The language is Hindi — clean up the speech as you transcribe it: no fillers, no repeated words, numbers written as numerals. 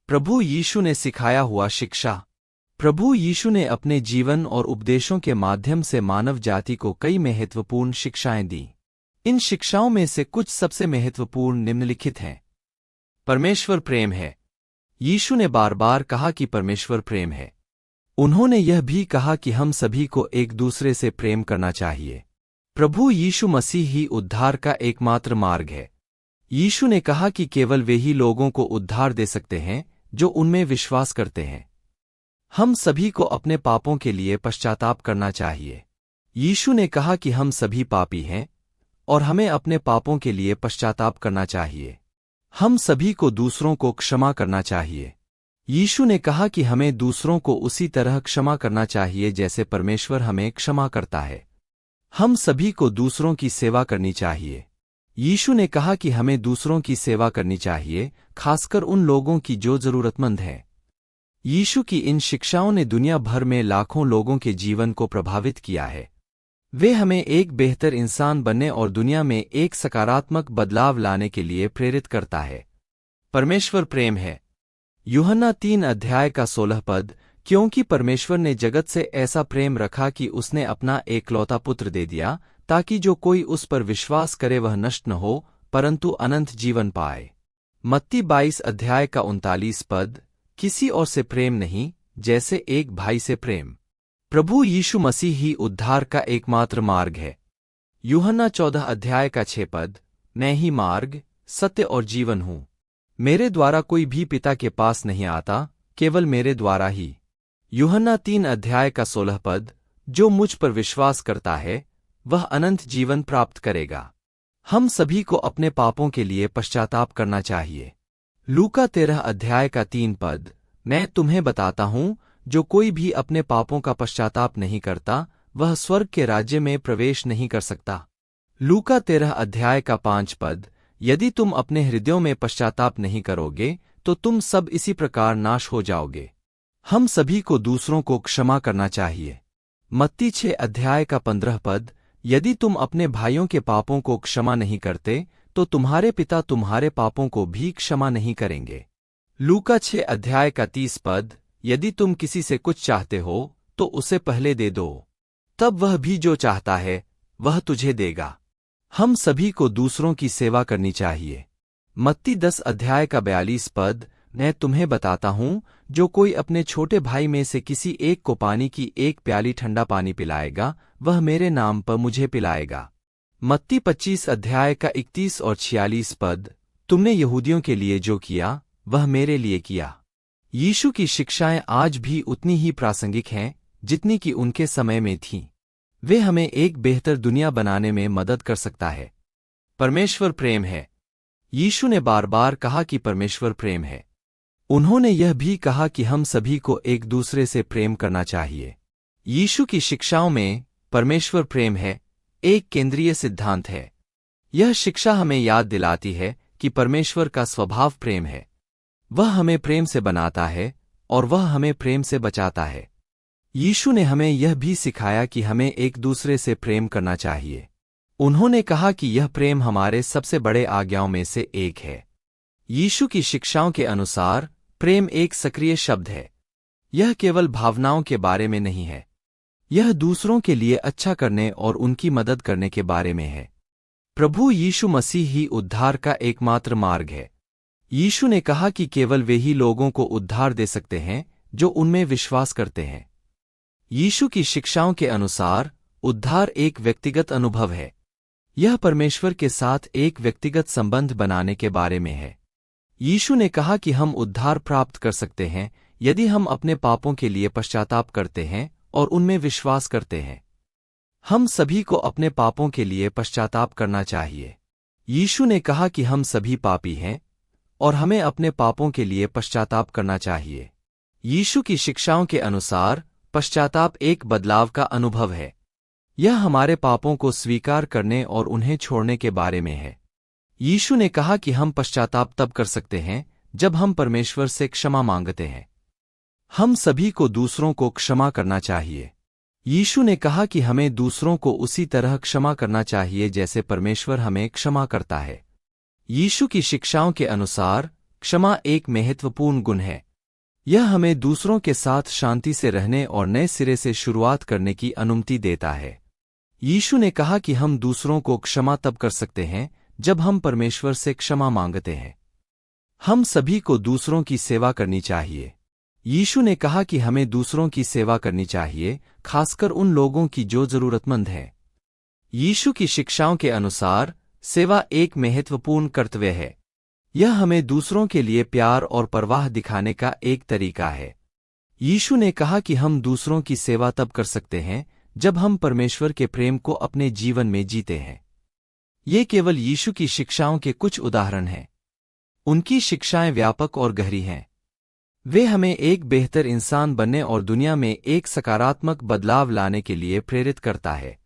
प्रभु यीशु ने सिखाया हुआ शिक्षा। प्रभु यीशु ने अपने जीवन और उपदेशों के माध्यम से मानव जाति को कई महत्वपूर्ण शिक्षाएं दी। इन शिक्षाओं में से कुछ सबसे महत्वपूर्ण निम्नलिखित हैं। परमेश्वर प्रेम है। यीशु ने बार बार कहा कि परमेश्वर प्रेम है। उन्होंने यह भी कहा कि हम सभी को एक दूसरे से प्रेम करना चाहिए। प्रभु यीशु मसीह ही उद्धार का एकमात्र मार्ग है। यीशु ने कहा कि केवल वे ही लोगों को उद्धार दे सकते हैं जो उनमें विश्वास करते हैं। हम सभी को अपने पापों के लिए पश्चाताप करना चाहिए। यीशु ने कहा कि हम सभी पापी हैं और हमें अपने पापों के लिए पश्चाताप करना चाहिए। हम सभी को दूसरों को क्षमा करना चाहिए। यीशु ने कहा कि हमें दूसरों को उसी तरह क्षमा करना चाहिए जैसे परमेश्वर हमें क्षमा करता है। हम सभी को दूसरों की सेवा करनी चाहिए। यीशु ने कहा कि हमें दूसरों की सेवा करनी चाहिए, खासकर उन लोगों की जो जरूरतमंद हैं। यीशु की इन शिक्षाओं ने दुनिया भर में लाखों लोगों के जीवन को प्रभावित किया है। वे हमें एक बेहतर इंसान बनने और दुनिया में एक सकारात्मक बदलाव लाने के लिए प्रेरित करता है। परमेश्वर प्रेम है। यूहन्ना 3 अध्याय का 16 पद, क्योंकि परमेश्वर ने जगत से ऐसा प्रेम रखा कि उसने अपना एकलौता पुत्र दे दिया, ताकि जो कोई उस पर विश्वास करे वह नष्ट न हो परंतु अनंत जीवन पाए। मत्ती 22 अध्याय का 39 पद, किसी और से प्रेम नहीं जैसे एक भाई से प्रेम। प्रभु यीशु मसीह ही उद्धार का एकमात्र मार्ग है। यूहन्ना 14 अध्याय का 6 पद, मैं ही मार्ग, सत्य और जीवन हूँ। मेरे द्वारा कोई भी पिता के पास नहीं आता, केवल मेरे द्वारा ही। यूहन्ना 3 अध्याय का 16 पद, जो मुझ पर विश्वास करता है वह अनंत जीवन प्राप्त करेगा। हम सभी को अपने पापों के लिए पश्चाताप करना चाहिए। लूका 13 अध्याय का 3 पद, मैं तुम्हें बताता हूँ, जो कोई भी अपने पापों का पश्चाताप नहीं करता वह स्वर्ग के राज्य में प्रवेश नहीं कर सकता। लूका 13 अध्याय का 5 पद, यदि तुम अपने हृदयों में पश्चाताप नहीं करोगे तो तुम सब इसी प्रकार नाश हो जाओगे। हम सभी को दूसरों को क्षमा करना चाहिए। मत्ती 6 अध्याय का 15 पद, यदि तुम अपने भाइयों के पापों को क्षमा नहीं करते तो तुम्हारे पिता तुम्हारे पापों को भी क्षमा नहीं करेंगे। लूका 6 अध्याय का 30 पद, यदि तुम किसी से कुछ चाहते हो तो उसे पहले दे दो, तब वह भी जो चाहता है वह तुझे देगा। हम सभी को दूसरों की सेवा करनी चाहिए। मत्ती 10 अध्याय का 42 पद, मैं तुम्हें बताता हूँ, जो कोई अपने छोटे भाई में से किसी एक को पानी की एक प्याली ठंडा पानी पिलाएगा वह मेरे नाम पर मुझे पिलाएगा। मत्ती 25 अध्याय का 31 और 46 पद, तुमने यहूदियों के लिए जो किया वह मेरे लिए किया। यीशु की शिक्षाएं आज भी उतनी ही प्रासंगिक हैं जितनी कि उनके समय में थीं। वे हमें एक बेहतर दुनिया बनाने में मदद कर सकता है। परमेश्वर प्रेम है। यीशु ने बार बार कहा कि परमेश्वर प्रेम है। उन्होंने यह भी कहा कि हम सभी को एक दूसरे से प्रेम करना चाहिए। यीशु की शिक्षाओं में परमेश्वर प्रेम है एक केंद्रीय सिद्धांत है। यह शिक्षा हमें याद दिलाती है कि परमेश्वर का स्वभाव प्रेम है। वह हमें प्रेम से बनाता है और वह हमें प्रेम से बचाता है। यीशु ने हमें यह भी सिखाया कि हमें एक दूसरे से प्रेम करना चाहिए। उन्होंने कहा कि यह प्रेम हमारे सबसे बड़े आज्ञाओं में से एक है। यीशु की शिक्षाओं के अनुसार प्रेम एक सक्रिय शब्द है। यह केवल भावनाओं के बारे में नहीं है, यह दूसरों के लिए अच्छा करने और उनकी मदद करने के बारे में है। प्रभु यीशु मसीह ही उद्धार का एकमात्र मार्ग है। यीशु ने कहा कि केवल वे ही लोगों को उद्धार दे सकते हैं जो उनमें विश्वास करते हैं। यीशु की शिक्षाओं के अनुसार उद्धार एक व्यक्तिगत अनुभव है। यह परमेश्वर के साथ एक व्यक्तिगत संबंध बनाने के बारे में है। यीशु ने कहा कि हम उद्धार प्राप्त कर सकते हैं यदि हम अपने पापों के लिए पश्चाताप करते हैं और उनमें विश्वास करते हैं। हम सभी को अपने पापों के लिए पश्चाताप करना चाहिए। यीशु ने कहा कि हम सभी पापी हैं और हमें अपने पापों के लिए पश्चाताप करना चाहिए। यीशु की शिक्षाओं के अनुसार पश्चाताप एक बदलाव का अनुभव है। यह हमारे पापों को स्वीकार करने और उन्हें छोड़ने के बारे में है। यीशु ने कहा कि हम पश्चाताप तब कर सकते हैं जब हम परमेश्वर से क्षमा मांगते हैं। हम सभी को दूसरों को क्षमा करना चाहिए। यीशु ने कहा कि हमें दूसरों को उसी तरह क्षमा करना चाहिए जैसे परमेश्वर हमें क्षमा करता है। यीशु की शिक्षाओं के अनुसार क्षमा एक महत्वपूर्ण गुण है। यह हमें दूसरों के साथ शांति से रहने और नए सिरे से शुरुआत करने की अनुमति देता है। यीशु ने कहा कि हम दूसरों को क्षमा तब कर सकते हैं जब हम परमेश्वर से क्षमा मांगते हैं। हम सभी को दूसरों की सेवा करनी चाहिए। यीशु ने कहा कि हमें दूसरों की सेवा करनी चाहिए, खासकर उन लोगों की जो जरूरतमंद हैं। यीशु की शिक्षाओं के अनुसार सेवा एक महत्वपूर्ण कर्तव्य है। यह हमें दूसरों के लिए प्यार और परवाह दिखाने का एक तरीका है। यीशु ने कहा कि हम दूसरों की सेवा तब कर सकते हैं जब हम परमेश्वर के प्रेम को अपने जीवन में जीते हैं। ये केवल यीशु की शिक्षाओं के कुछ उदाहरण हैं। उनकी शिक्षाएं व्यापक और गहरी हैं। वे हमें एक बेहतर इंसान बनने और दुनिया में एक सकारात्मक बदलाव लाने के लिए प्रेरित करता है।